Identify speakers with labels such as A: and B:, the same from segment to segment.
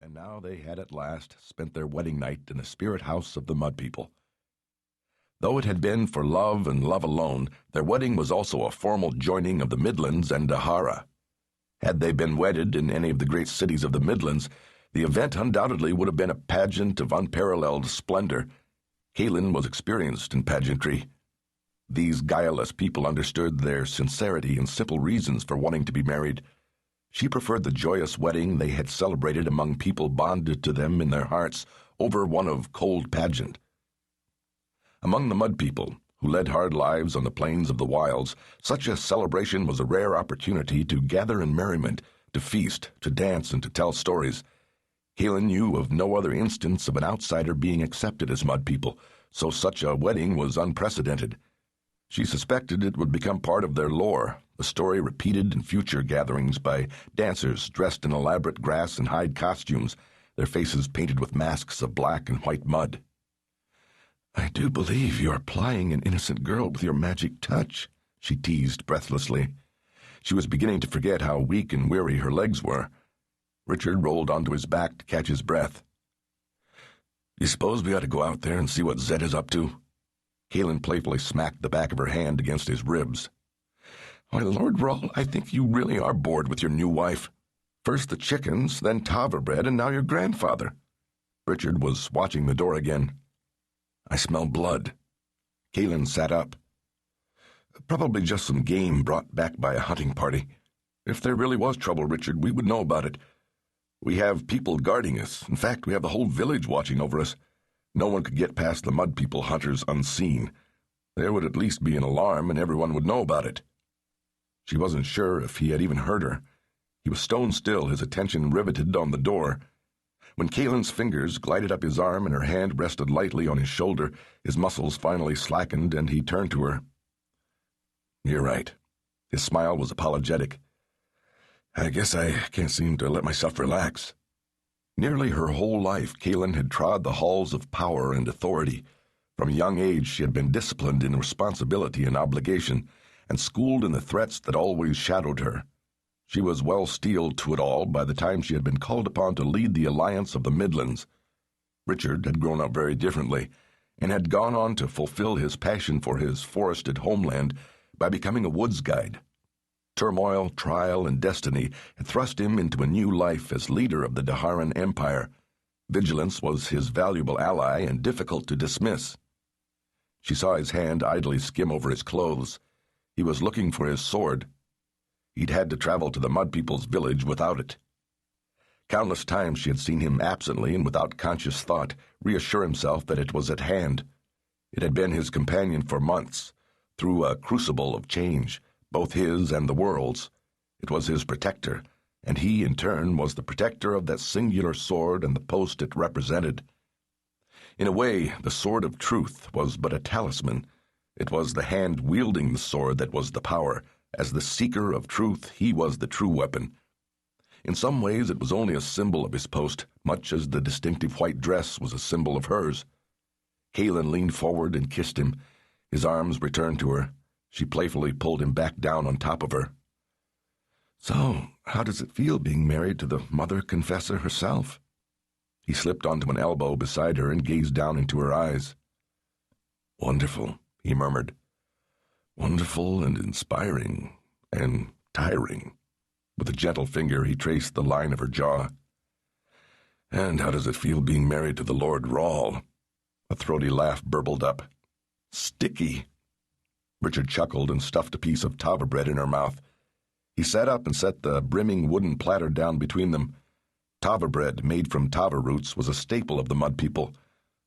A: And now they had at last spent their wedding night in the spirit house of the Mud People. Though it had been for love and love alone, their wedding was also a formal joining of the Midlands and Dahara. Had they been wedded in any of the great cities of the Midlands, the event undoubtedly would have been a pageant of unparalleled splendor. Kahlan was experienced in pageantry. These guileless people understood their sincerity and simple reasons for wanting to be married. She preferred the joyous wedding they had celebrated among people bonded to them in their hearts over one of cold pageant. Among the Mud People, who led hard lives on the plains of the wilds, such a celebration was a rare opportunity to gather in merriment, to feast, to dance, and to tell stories. Kahlan knew of no other instance of an outsider being accepted as Mud People, so such a wedding was unprecedented. She suspected it would become part of their lore, the story repeated in future gatherings by dancers dressed in elaborate grass and hide costumes, their faces painted with masks of black and white mud. "I do believe you are plying an innocent girl with your magic touch," she teased breathlessly. She was beginning to forget how weak and weary her legs were. Richard rolled onto his back to catch his breath. "You suppose we ought to go out there and see what Zed is up to?" Kahlan playfully smacked the back of her hand against his ribs. "Why, Lord Rahl, I think you really are bored with your new wife. First the chickens, then Tava bread, and now your grandfather." Richard was watching the door again. "I smell blood." Kahlan sat up. "Probably just some game brought back by a hunting party. If there really was trouble, Richard, we would know about it. We have people guarding us. In fact, we have the whole village watching over us. No one could get past the Mud People hunters unseen. There would at least be an alarm, and everyone would know about it." She wasn't sure if he had even heard her. He was stone still, his attention riveted on the door. When Kahlan's fingers glided up his arm and her hand rested lightly on his shoulder, his muscles finally slackened, and he turned to her. "You're right." His smile was apologetic. "I guess I can't seem to let myself relax." Nearly her whole life, Kahlan had trod the halls of power and authority. From a young age, she had been disciplined in responsibility and obligation, and schooled in the threats that always shadowed her. She was well steeled to it all by the time she had been called upon to lead the alliance of the Midlands. Richard had grown up very differently, and had gone on to fulfill his passion for his forested homeland by becoming a woods guide. Turmoil, trial, and destiny had thrust him into a new life as leader of the Daharan Empire. Vigilance was his valuable ally and difficult to dismiss. She saw his hand idly skim over his clothes. He was looking for his sword. He'd had to travel to the Mud People's village without it. Countless times she had seen him absently and without conscious thought reassure himself that it was at hand. It had been his companion for months, through a crucible of change, both his and the world's. It was his protector, and he, in turn, was the protector of that singular sword and the post it represented. In a way, the sword of truth was but a talisman. It was the hand wielding the sword that was the power. As the seeker of truth, he was the true weapon. In some ways, it was only a symbol of his post, much as the distinctive white dress was a symbol of hers. Kahlan leaned forward and kissed him. His arms returned to her. She playfully pulled him back down on top of her. "So, how does it feel being married to the Mother Confessor herself?" He slipped onto an elbow beside her and gazed down into her eyes. "Wonderful," he murmured. "Wonderful and inspiring and tiring." With a gentle finger, he traced the line of her jaw. "And how does it feel being married to the Lord Rahl?" A throaty laugh burbled up. "Sticky." Richard chuckled and stuffed a piece of Tava bread in her mouth. He sat up and set the brimming wooden platter down between them. Tava bread, made from Tava roots, was a staple of the Mud People.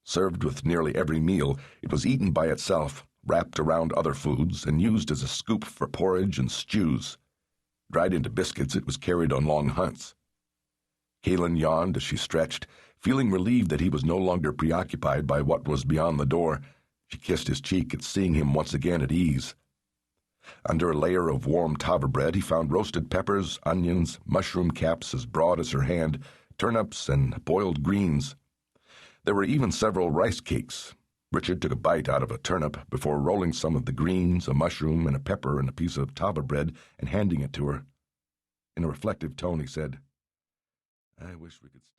A: Served with nearly every meal, it was eaten by itself, wrapped around other foods, and used as a scoop for porridge and stews. Dried into biscuits, it was carried on long hunts. Kahlan yawned as she stretched, feeling relieved that he was no longer preoccupied by what was beyond the door. She kissed his cheek at seeing him once again at ease. Under a layer of warm Tava bread, he found roasted peppers, onions, mushroom caps as broad as her hand, turnips, and boiled greens. There were even several rice cakes. Richard took a bite out of a turnip before rolling some of the greens, a mushroom, and a pepper in a piece of Tava bread and handing it to her. In a reflective tone, he said, "I wish we could